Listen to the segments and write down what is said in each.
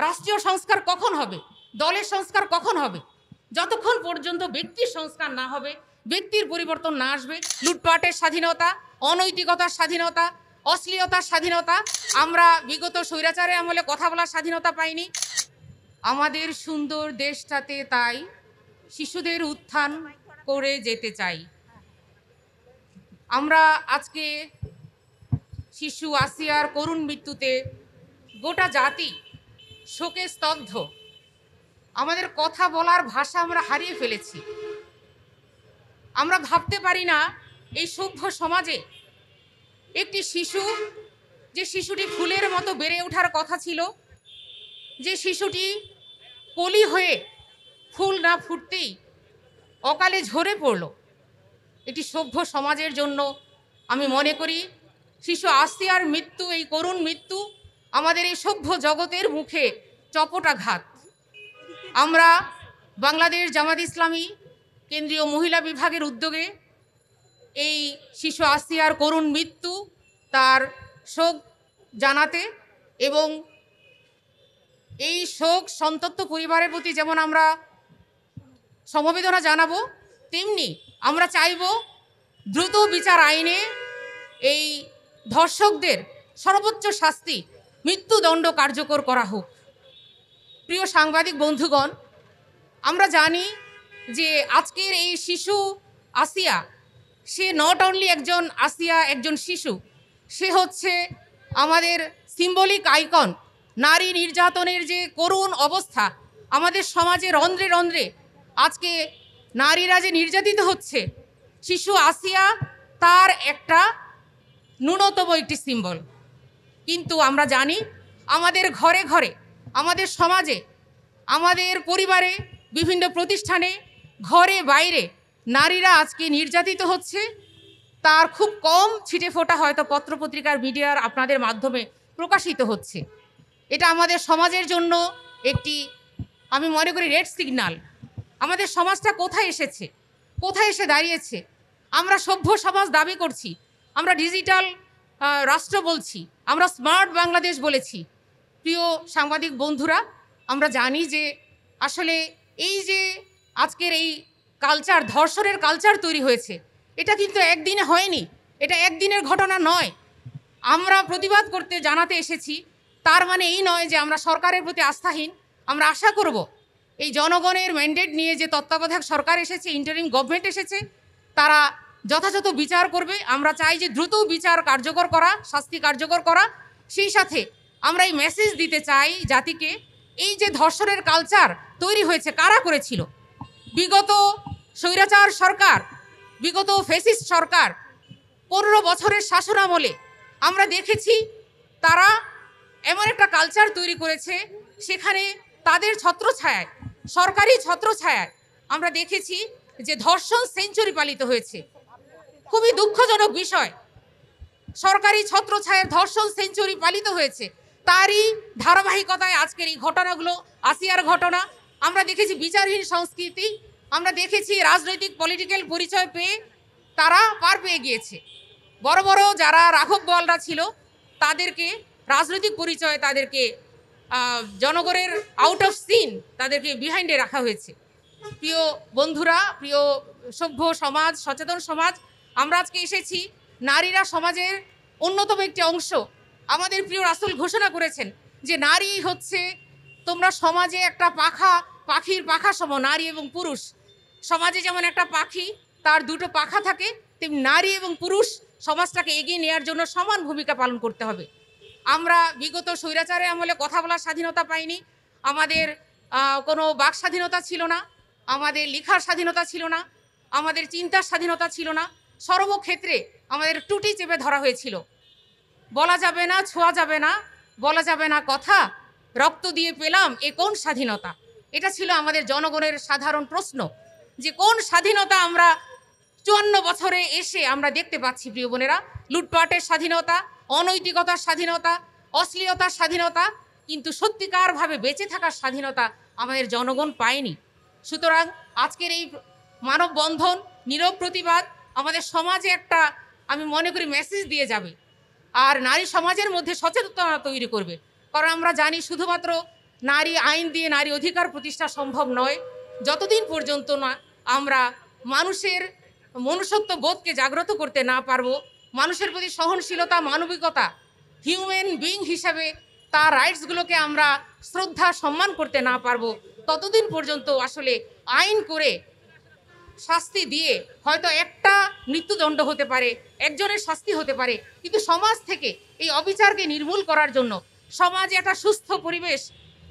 রাষ্ট্রীয় সংস্কার কখন হবে, দলের সংস্কার কখন হবে? যতক্ষণ পর্যন্ত ব্যক্তির সংস্কার না হবে, ব্যক্তির পরিবর্তন না আসবে, লুটপাটের স্বাধীনতা, অনৈতিকতার স্বাধীনতা, অশ্লীলতার স্বাধীনতা, আমরা বিগত স্বৈরাচারের আমলে কথা বলার স্বাধীনতা পাইনি। আমাদের সুন্দর দেশটাতে তাই শিশুদের উত্থান করে যেতে চাই। আমরা আজকে শিশু আসিয়ার করুণ মৃত্যুতে গোটা জাতি শোকে স্তব্ধ। আমাদের কথা বলার ভাষা আমরা হারিয়ে ফেলেছি। আমরা ভাবতে পারি না এই সভ্য সমাজে একটি শিশু, যে শিশুটি ফুলের মতো বেড়ে ওঠার কথা ছিল, যে শিশুটি কলি হয়ে ফুল না ফুটতেই অকালে ঝরে পড়ল, এটি সভ্য সমাজের জন্য আমি মনে করি শিশু আসিয়ার মৃত্যু, এই করুণ মৃত্যু আমাদের এই সভ্য জগতের মুখে চপটাঘাত। আমরা বাংলাদেশ জামাত ইসলামী কেন্দ্রীয় মহিলা বিভাগের উদ্যোগে এই শিশু আসিয়ার করুণ মৃত্যু তার শোক জানাতে এবং এই শোক সন্তপ্ত পরিবারের প্রতি যেমন আমরা সমবেদনা জানাবো, তেমনি আমরা চাইব দ্রুত বিচার আইনে এই ধর্ষকদের সর্বোচ্চ শাস্তি, মৃত্যুদণ্ড কার্যকর করা হোক। প্রিয় সাংবাদিক বন্ধুগণ, আমরা জানি যে আজকের এই শিশু আসিয়া, সে নট অনলি একজন আসিয়া, একজন শিশু, সে হচ্ছে আমাদের সিম্বলিক আইকন। নারী নির্যাতনের যে করুণ অবস্থা আমাদের সমাজে রন্ধ্রে রন্ধ্রে আজকে নারীরা যে নির্যাতিত হচ্ছে, শিশু আসিয়া তার একটা ন্যূনতম একটি সিম্বল। কিন্তু আমরা জানি আমাদের ঘরে ঘরে, আমাদের সমাজে, আমাদের পরিবারে, বিভিন্ন প্রতিষ্ঠানে, ঘরে বাইরে নারীরা আজকে নির্যাতিত হচ্ছে। তার খুব কম ছিটে ফোটা হয়তো পত্রপত্রিকার, মিডিয়ার আপনাদের মাধ্যমে প্রকাশিত হচ্ছে। এটা আমাদের সমাজের জন্য একটি, আমি মনে করি, রেড সিগন্যাল। আমাদের সমাজটা কোথায় এসেছে, কোথায় এসে দাঁড়িয়েছে? আমরা সভ্য সমাজ দাবি করছি, আমরা ডিজিটাল রাষ্ট্র বলছি, আমরা স্মার্ট বাংলাদেশ বলেছি। প্রিয় সাংবাদিক বন্ধুরা, আমরা জানি যে আসলে এই যে আজকের এই কালচার, ধর্ষণের কালচার তৈরি হয়েছে, এটা কিন্তু একদিনে হয়নি, এটা একদিনের ঘটনা নয়। আমরা প্রতিবাদ করতে জানাতে এসেছি, তার মানে এই নয় যে আমরা সরকারের প্রতি আস্থাহীন। আমরা আশা করব এই জনগণের ম্যান্ডেট নিয়ে যে তত্ত্বাবধায়ক সরকার এসেছে, ইন্টারিম গভর্নমেন্ট এসেছে, তারা যথাযথ বিচার করবে। আমরা চাই যে দ্রুত বিচার কার্যকর করা, শাস্তি কার্যকর করা। সেই সাথে আমরা এই মেসেজ দিতে চাই জাতিকে, এই যে ধর্ষণের কালচার তৈরি হয়েছে, কারা করেছিল? বিগত স্বৈরাচার সরকার, বিগত ফ্যাসিস্ট সরকার 15 বছরের শাসনামলে আমরা দেখেছি তারা এমন একটা কালচার তৈরি করেছে, সেখানে তাদের ছত্রছায়ায়, সরকারি ছত্রছায়ায় আমরা দেখেছি যে ধর্ষণ সেঞ্চুরি পালিত হয়েছে। খুবই দুঃখজনক বিষয়, সরকারি ছত্রছায়ার ধর্ষণ সেঞ্চুরি পালিত হয়েছে। তারই ধারাবাহিকতায় আজকের এই ঘটনাগুলো, আসিয়ার ঘটনা। আমরা দেখেছি বিচারহীন সংস্কৃতি, আমরা দেখেছি রাজনৈতিক পলিটিক্যাল পরিচয় পেয়ে তারা পার পেয়ে গিয়েছে। বড় বড় যারা রাঘব বোয়ালরা ছিল, তাদেরকে রাজনৈতিক পরিচয়, তাদেরকে জনগণের আউট অফ সিন, তাদেরকে বিহাইন্ডে রাখা হয়েছে। প্রিয় বন্ধুরা, প্রিয় সভ্য সমাজ, সচেতন সমাজ, আমরা আজকে এসেছি, নারীরা সমাজের অন্যতম একটি অংশ। আমাদের প্রিয় রাসূল ঘোষণা করেছেন যে নারী হচ্ছে, তোমরা সমাজে একটা পাখির পাখা সম। নারী এবং পুরুষ সমাজে যেমন একটা পাখি, তার দুটো পাখা থাকে, তেমনি নারী এবং পুরুষ সমাজটাকে এগিয়ে নেওয়ার জন্য সমান ভূমিকা পালন করতে হবে। আমরা বিগত স্বৈরাচারের আমলে কথা বলার স্বাধীনতা পাইনি, আমাদের কোনো বাক স্বাধীনতা ছিল না, আমাদের লেখার স্বাধীনতা ছিল না, আমাদের চিন্তার স্বাধীনতা ছিল না। সর্বক্ষেত্রে আমাদের টুটি চেপে ধরা হয়েছিল। বলা যাবে না, ছোঁয়া যাবে না, বলা যাবে না কথা, রক্ত দিয়ে পেলাম এ কোন স্বাধীনতা? এটা ছিল আমাদের জনগণের সাধারণ প্রশ্ন, যে কোন স্বাধীনতা আমরা 54 বছরে এসে আমরা দেখতে পাচ্ছি। প্রিয় বোনেরা, লুটপাটের স্বাধীনতা, অনৈতিকতার স্বাধীনতা, অশ্লীলতার স্বাধীনতা, কিন্তু সত্যিকারভাবে বেঁচে থাকার স্বাধীনতা আমাদের জনগণ পায়নি। সুতরাং আজকের এই মানববন্ধন, নীরব প্রতিবাদ আমাদের সমাজে একটা, আমি মনে করি, মেসেজ দিয়ে যাবে, আর নারী সমাজের মধ্যে সচেতনতা তৈরি করবে। কারণ আমরা জানি শুধুমাত্র নারী আইন দিয়ে নারী অধিকার প্রতিষ্ঠা সম্ভব নয় যতদিন পর্যন্ত না আমরা মানুষের মনুষ্যত্ব বোধকে জাগ্রত করতে না পারবো, মানুষের প্রতি সহনশীলতা, মানবিকতা, হিউম্যান বিইং হিসাবে তার রাইটসগুলোকে আমরা শ্রদ্ধা সম্মান করতে না পারবো, ততদিন পর্যন্ত আসলে আইন করে শাস্তি দিয়ে হয়তো একটা মৃত্যুদণ্ড হতে পারে, একজনের শাস্তি হতে পারে, কিন্তু সমাজ থেকে এই অবিচারকে নির্মূল করার জন্য, সমাজে একটা সুস্থ পরিবেশ,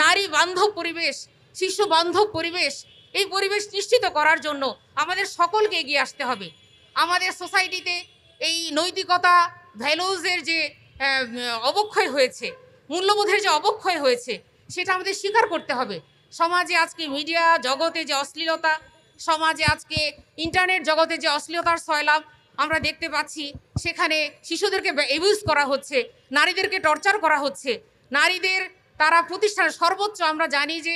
নারী বান্ধব পরিবেশ, শিশু বান্ধব পরিবেশ, এই পরিবেশ নিশ্চিত করার জন্য আমাদের সকলকে এগিয়ে আসতে হবে। আমাদের সোসাইটিতে এই নৈতিকতা, ভ্যালুজের যে অবক্ষয় হয়েছে, মূল্যবোধের যে অবক্ষয় হয়েছে, সেটা আমাদের স্বীকার করতে হবে। সমাজে আজকে মিডিয়া জগতে যে অশ্লীলতা, সমাজে আজকে ইন্টারনেট জগতে যে অশ্লীলতার সয়লাভ আমরা দেখতে পাচ্ছি, সেখানে শিশুদেরকে অ্যাবিউজ করা হচ্ছে, নারীদেরকে টর্চার করা হচ্ছে, নারীদের তারা প্রতিষ্ঠানের সর্বোচ্চ, আমরা জানি যে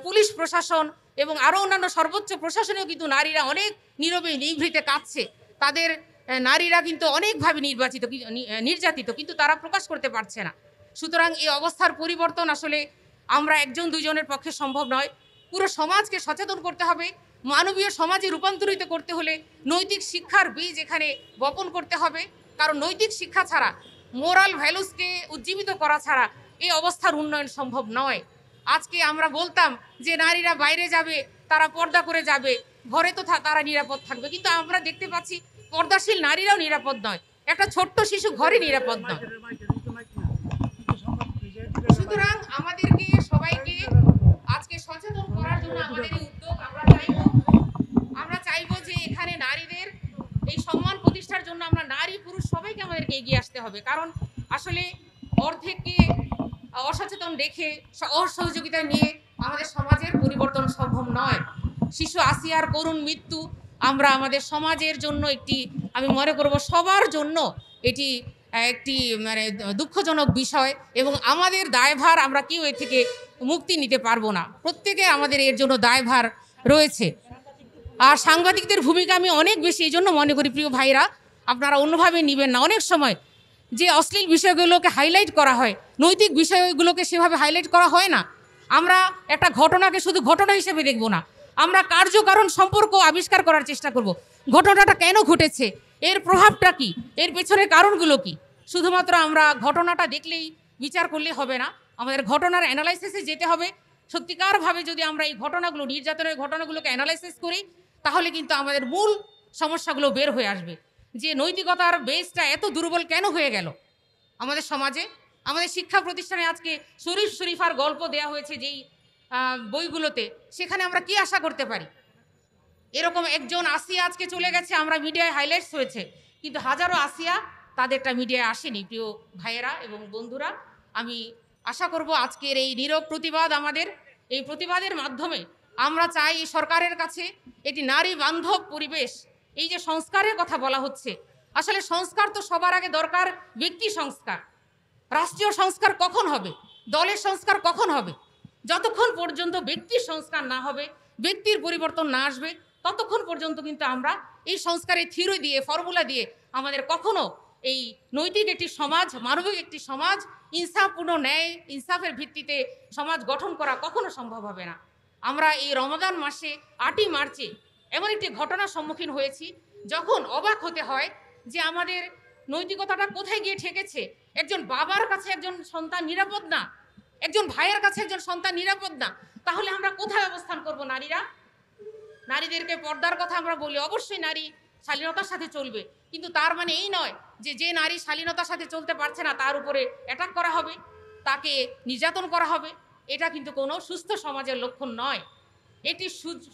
পুলিশ প্রশাসন এবং আরও অন্যান্য সর্বোচ্চ প্রশাসনেও কিন্তু নারীরা অনেক নীরবে নিভৃতে কাঁদছে, তাদের নারীরা কিন্তু অনেকভাবে নির্যাতিত, কিন্তু তারা প্রকাশ করতে পারছে না। সুতরাং এই অবস্থার পরিবর্তন আসলে আমরা একজন দুইজনের পক্ষে সম্ভব নয়, পুরো সমাজকে সচেতন করতে হবে। মানবীয় সমাজে রূপান্তরিত করতে হলে নৈতিক শিক্ষার বীজ এখানে বপন করতে হবে, কারণ নৈতিক শিক্ষা ছাড়া, মোরাল ভ্যালুসকে উজ্জীবিত করা ছাড়া এই অবস্থার উন্নয়ন সম্ভব নয়। আজকে আমরা বলতাম যে নারীরা বাইরে যাবে, তারা পর্দা করে যাবে, ঘরে তো তারা নিরাপদ থাকবে, কিন্তু আমরা দেখতে পাচ্ছি পর্দাশীল নারীরাও নিরাপদ নয়, একটা ছোট্ট শিশু ঘরে নিরাপদ নয়। সুতরাং আমাদেরকে সবাইকে আজকে সচেতন করার জন্য আমাদের এই উদ্যোগ। আমরা চাইবো যে এখানে নারীদের এই সম্মান প্রতিষ্ঠার জন্য আমরা নারী পুরুষ সবাইকে আমাদেরকে এগিয়ে আসতে হবে, কারণ আসলে অর্ধেককে অসচেতন রেখে অসহযোগিতা নিয়ে আমাদের সমাজের পরিবর্তন সম্ভব নয়। শিশু আসিয়ার করুণ মৃত্যু আমরা আমাদের সমাজের জন্য আমি মনে করব সবার জন্য এটি একটি মানে দুঃখজনক বিষয়, এবং আমাদের দায়ভার, আমরা কেউ এর থেকে মুক্তি নিতে পারবো না, প্রত্যেকে আমাদের এর জন্য দায়ভার রয়েছে। আর সাংবাদিকদের ভূমিকা আমি অনেক বেশি এই জন্য মনে করি, প্রিয় ভাইরা, আপনারা অন্যভাবে নেবেন না। অনেক সময় যে অশ্লীল বিষয়গুলোকে হাইলাইট করা হয়, নৈতিক বিষয়গুলোকে সেভাবে হাইলাইট করা হয় না। আমরা একটা ঘটনাকে শুধু ঘটনা হিসেবে দেখব না, আমরা কার্যকারণ সম্পর্ক আবিষ্কার করার চেষ্টা করব। ঘটনাটা কেন ঘটেছে, এর প্রভাবটা কি, এর পেছনের কারণগুলো কি। শুধুমাত্র আমরা ঘটনাটা দেখলেই বিচার করলে হবে না, আমাদের ঘটনার অ্যানালাইসিসে যেতে হবে। সত্যিকারভাবে যদি আমরা এই ঘটনাগুলো, নির্যাতনের ঘটনাগুলোকে অ্যানালাইসিস করি, তাহলে কিন্তু আমাদের মূল সমস্যাগুলো বের হয়ে আসবে, যে নৈতিকতার বেসটা এত দুর্বল কেন হয়ে গেল আমাদের সমাজে। আমাদের শিক্ষা প্রতিষ্ঠানে আজকে শরীফ শরীফার গল্প দেয়া হয়েছে যেই বইগুলোতে, সেখানে আমরা কি আশা করতে পারি? এরকম একজন আসিয়া আজকে চলে গেছে, আমরা মিডিয়ায় হাইলাইটস হয়েছে, কিন্তু হাজারো আসিয়া তাদেরটা মিডিয়ায় আসেনি। প্রিয় ভাইয়েরা এবং বন্ধুরা, আমি আশা করব আজকের এই নীরব প্রতিবাদ, আমাদের এই প্রতিবাদের মাধ্যমে আমরা চাই এই সরকারের কাছে এটি নারী বান্ধব পরিবেশ। এই যে সংস্কারের কথা বলা হচ্ছে, আসলে সংস্কার তো সবার আগে দরকার ব্যক্তি সংস্কার। রাষ্ট্রীয় সংস্কার কখন হবে, দলের সংস্কার কখন হবে? যতক্ষণ পর্যন্ত ব্যক্তির সংস্কার না হবে, ব্যক্তির পরিবর্তন না আসবে, ততক্ষণ পর্যন্ত কিন্তু আমরা এই সংস্কারের থিওরি দিয়ে, ফর্মুলা দিয়ে আমাদের কখনো এই নৈতিক একটি সমাজ, মানবিক একটি সমাজ, ইনসাফপূর্ণ ন্যায় ইনসাফের ভিত্তিতে সমাজ গঠন করা কখনো সম্ভব হবে না। আমরা এই রমাদান মাসে 8ই মার্চে এমন একটি ঘটনার সম্মুখীন হয়েছি, যখন অবাক হতে হয় যে আমাদের নৈতিকতাটা কোথায় গিয়ে ঠেকেছে। একজন বাবার কাছে একজন সন্তান নিরাপদ না, একজন ভাইয়ের কাছে একজন সন্তান নিরাপদ না, তাহলে আমরা কোথায় অবস্থান করব? নারীদেরকে পর্দার কথা আমরা বলি, অবশ্যই নারী শালীনতার সাথে চলবে, কিন্তু তার মানে এই নয় যে নারী শালীনতার সাথে চলতে পারছে না তার উপরে অ্যাটাক করা হবে, তাকে নির্যাতন করা হবে। এটা কিন্তু কোনো সুস্থ সমাজের লক্ষণ নয়। একটি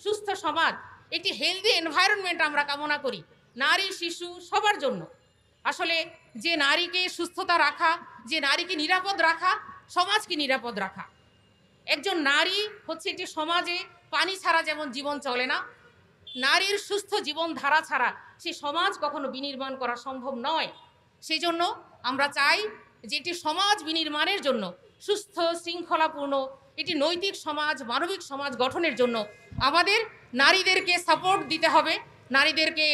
সুস্থ সমাজ, একটি হেলদি এনভায়রনমেন্ট আমরা কামনা করি নারী, শিশু সবার জন্য। আসলে যে নারীকে সুস্থতা রাখা, যে নারীকে নিরাপদ রাখা, সমাজকে নিরাপদ রাখা। একজন নারী হচ্ছে একটি সমাজে পানি ছাড়া যেমন জীবন চলে না, নারীর সুস্থ জীবনধারা ছাড়া সে সমাজ কখনো বিনির্মাণ করা সম্ভব নয়। সেই জন্য আমরা চাই যে একটি সমাজ বিনির্মাণের জন্য, সুস্থ শৃঙ্খলাপূর্ণ একটি নৈতিক সমাজ, মানবিক সমাজ গঠনের জন্য আমাদের নারীদেরকে সাপোর্ট দিতে হবে, নারীদেরকে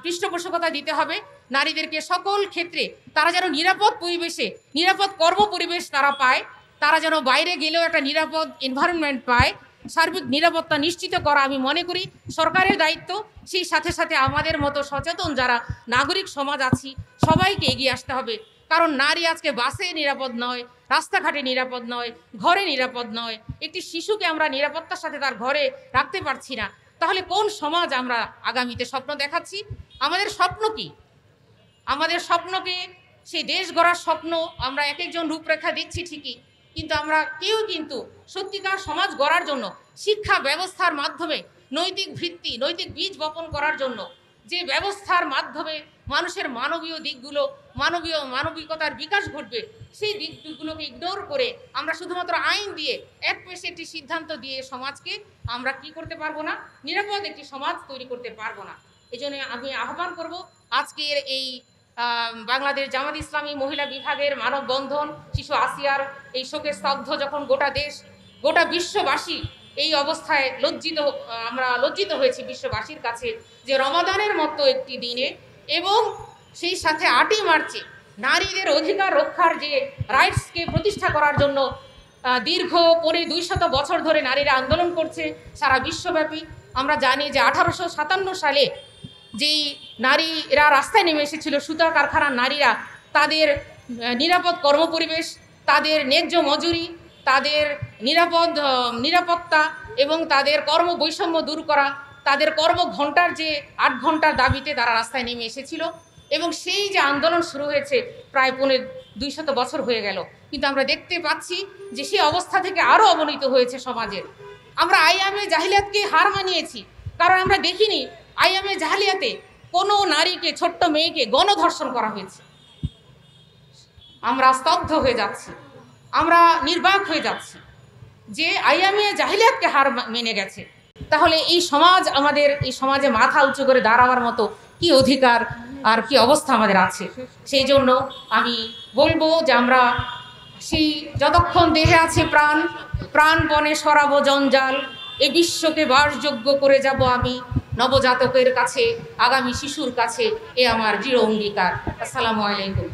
পৃষ্ঠপোষকতা দিতে হবে, নারীদেরকে সকল ক্ষেত্রে তারা যেন নিরাপদ পরিবেশে, নিরাপদ কর্ম পরিবেশ তারা পায়, তারা যেন বাইরে গেলেও একটা নিরাপদ এনভায়রনমেন্ট পায়, সার্বিক নিরাপত্তা নিশ্চিত করা আমি মনে করি সরকারের দায়িত্ব। সেই সাথে সাথে আমাদের মতো সচেতন যারা নাগরিক সমাজ আছি সবাইকে এগিয়ে আসতে হবে। কারণ নারী আজকে বাসে নিরাপদ নয়, রাস্তাঘাটে নিরাপদ নয়, ঘরে নিরাপদ নয়। একটি শিশুকে আমরা নিরাপত্তার সাথে তার ঘরে রাখতে পারছি না, তাহলে কোন সমাজ আমরা আগামীতে স্বপ্ন দেখাচ্ছি? আমাদের স্বপ্ন কি? আমাদের স্বপ্নকে সেই দেশ গড়ার স্বপ্ন আমরা এক একজন রূপরেখা দিচ্ছি ঠিকই, কিন্তু আমরা কেউ কিন্তু সত্যিকার সমাজ গড়ার জন্য শিক্ষা ব্যবস্থার মাধ্যমে নৈতিক ভিত্তি, নৈতিক বীজ বপন করার জন্য যে ব্যবস্থার মাধ্যমে মানুষের মানবীয় দিকগুলো, মানবিকতার বিকাশ ঘটবে, সেই দিকগুলোকে ইগনোর করে আমরা শুধুমাত্র আইন দিয়ে এক পেশে একটি সিদ্ধান্ত দিয়ে সমাজকে আমরা কি করতে পারবো না, নিরাপদ একটি সমাজ তৈরি করতে পারবো না। এই জন্য আমি আহ্বান করব আজকের এই বাংলাদেশ জামাত ইসলামী মহিলা বিভাগের মানববন্ধন, শিশু আসিয়ার এই শোকে স্তব্ধ যখন গোটা দেশ, গোটা বিশ্ববাসী এই অবস্থায় আমরা লজ্জিত হয়েছি বিশ্ববাসীর কাছে যে রমাদানের মতো একটি দিনে এবং সেই সাথে 8ই মার্চে নারীদের অধিকার রক্ষার যে রাইটসকে প্রতিষ্ঠা করার জন্য দীর্ঘ 200 বছর ধরে নারীরা আন্দোলন করছে সারা বিশ্বব্যাপী। আমরা জানি যে 1857 সালে যেই নারীরা রাস্তায় নেমে এসেছিল, সুতা কারখানার নারীরা, তাদের নিরাপদ কর্মপরিবেশ, তাদের ন্যায্য মজুরি, তাদের নিরাপত্তা এবং তাদের কর্ম বৈষম্য দূর করা, তাদের কর্মঘণ্টার যে 8 ঘন্টার দাবিতে তারা রাস্তায় নেমে এসেছিল। এবং সেই যে আন্দোলন শুরু হয়েছে প্রায় 200 বছর হয়ে গেল, কিন্তু আমরা দেখতে পাচ্ছি যে সেই অবস্থা থেকে আরও অবনতি হয়েছে সমাজের। আমরা আইয়ামে জাহিলিয়াতকে হার মানিয়েছি, কারণ আমরা দেখিনি আইয়ামে জাহিলিয়াতে কোনো নারীকে, ছোট্ট মেয়েকে গণধর্ষণ করা হয়েছে। আমরা স্তব্ধ হয়ে যাচ্ছি, আমরা নির্বাক হয়ে যাচ্ছি যে আইয়ামে জাহিলিয়াতকে হার মেনে গেছে। তাহলে এই সমাজ, আমাদের এই সমাজে মাথা উঁচু করে দাঁড়াবার মতো কি অধিকার আর কি অবস্থা আমাদের আছে? সেই জন্য আমি বলবো যে আমরা সেই যতক্ষণ দেহে আছে প্রাণ, প্রাণপণে সরাবো জঞ্জাল, এ বিশ্বকে বাসযোগ্য করে যাব আমি, নবজাতকের কাছে, আগামী শিশুর কাছে, এ আমার দৃঢ় অঙ্গীকার। আসসালামু আলাইকুম।